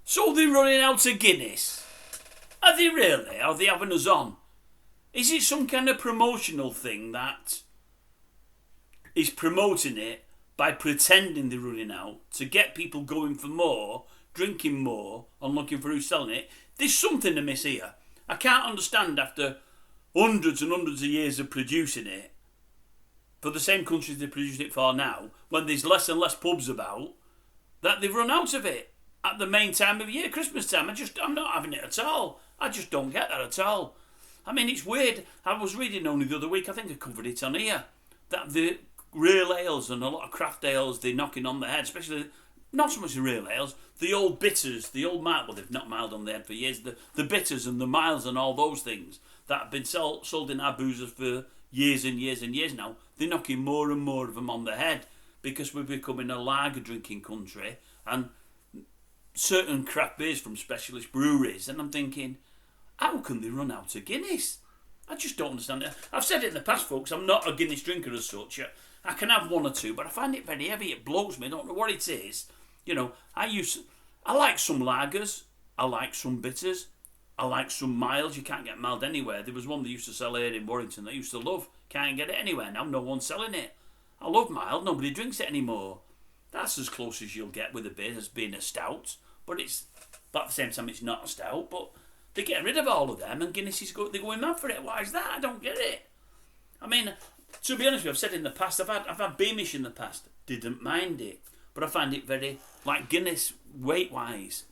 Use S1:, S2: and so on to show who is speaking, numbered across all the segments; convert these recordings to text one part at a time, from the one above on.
S1: So they're running out of Guinness. Are they really? Are they having us on? Is it some kind of promotional thing that is promoting it by pretending they're running out to get people going for more, drinking more, and looking for who's selling it? There's something amiss here. I can't understand after hundreds and hundreds of years of producing it, for the same countries they produce it for now, when there's less and less pubs about, that they've run out of it at the main time of year, Christmas time. I'm not having it at all. I just don't get that at all. I mean, it's weird. I was reading only the other week, I think I covered it on here, that the real ales and a lot of craft ales, they're knocking on the head, especially, not so much the real ales, the old bitters, the old mild, well, they've not mild on the head for years, the bitters and the miles and all those things that have been sold in our boozers for years and years and years now, they're knocking more and more of them on the head because we're becoming a lager drinking country and certain craft beers from specialist breweries, and I'm thinking, how can they run out of Guinness? I just don't understand it. I've said it in the past, folks, I'm not a Guinness drinker as such. I can have one or two, but I find it very heavy. It blows me. I don't know what it is. You know, I like some lagers. I like some bitters. I like some milds. You can't get mild anywhere. There was one they used to sell here in Warrington that I used to love. Can't get it anywhere now. No one's selling it. I love mild. Nobody drinks it anymore. That's as close as you'll get with a beer as being a stout. But at the same time, it's not a stout. But they're getting rid of all of them, and Guinness they're going mad for it. Why is that? I don't get it. I mean, to be honest with you, I've said in the past, I've had Beamish in the past. Didn't mind it. But I find it very, like Guinness, weight-wise.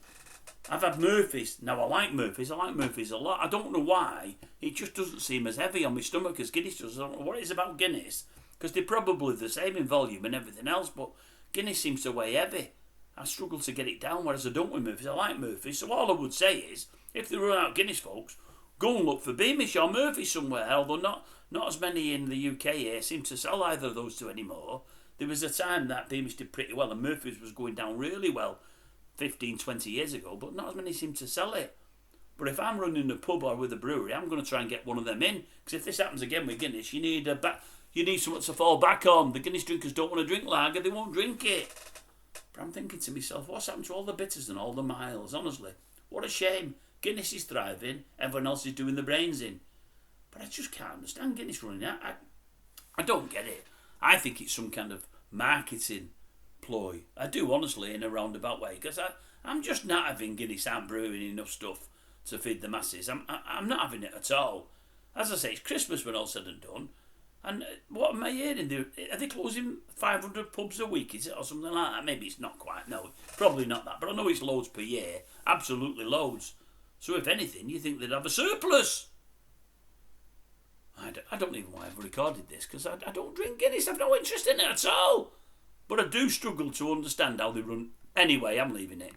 S1: I've had Murphy's. Now, I like Murphy's a lot. I don't know why. It just doesn't seem as heavy on my stomach as Guinness does. I don't know what it is about Guinness. Because they're probably the same in volume and everything else, but Guinness seems to weigh heavy. I struggle to get it down, whereas I don't with Murphy's. I like Murphy's. So all I would say is, if they run out of Guinness, folks, go and look for Beamish or Murphy's somewhere, although not as many in the UK here seem to sell either of those two anymore. There was a time that Beamish did pretty well and Murphy's was going down really well 15, 20 years ago, but not as many seem to sell it. But if I'm running a pub or with a brewery, I'm going to try and get one of them in, because if this happens again with Guinness, you need something to fall back on. The Guinness drinkers don't want to drink lager, they won't drink it. But I'm thinking to myself, what's happened to all the bitters and all the miles, honestly? What a shame. Guinness is thriving, everyone else is doing the brains in. But I just can't understand Guinness running out. I don't get it. I think it's some kind of marketing ploy. I do, honestly, in a roundabout way, because I'm just not having Guinness. I'm brewing enough stuff to feed the masses. I'm not having it at all. As I say, it's Christmas when all's said and done. And what am I hearing? Are they closing 500 pubs a week, is it, or something like that? Maybe it's not quite, no, probably not that. But I know it's loads per year, absolutely loads. So if anything, you think they'd have a surplus. I don't even know why I've recorded this, because I don't drink Guinness. I've no interest in it at all. But I do struggle to understand how they run. Anyway, I'm leaving it.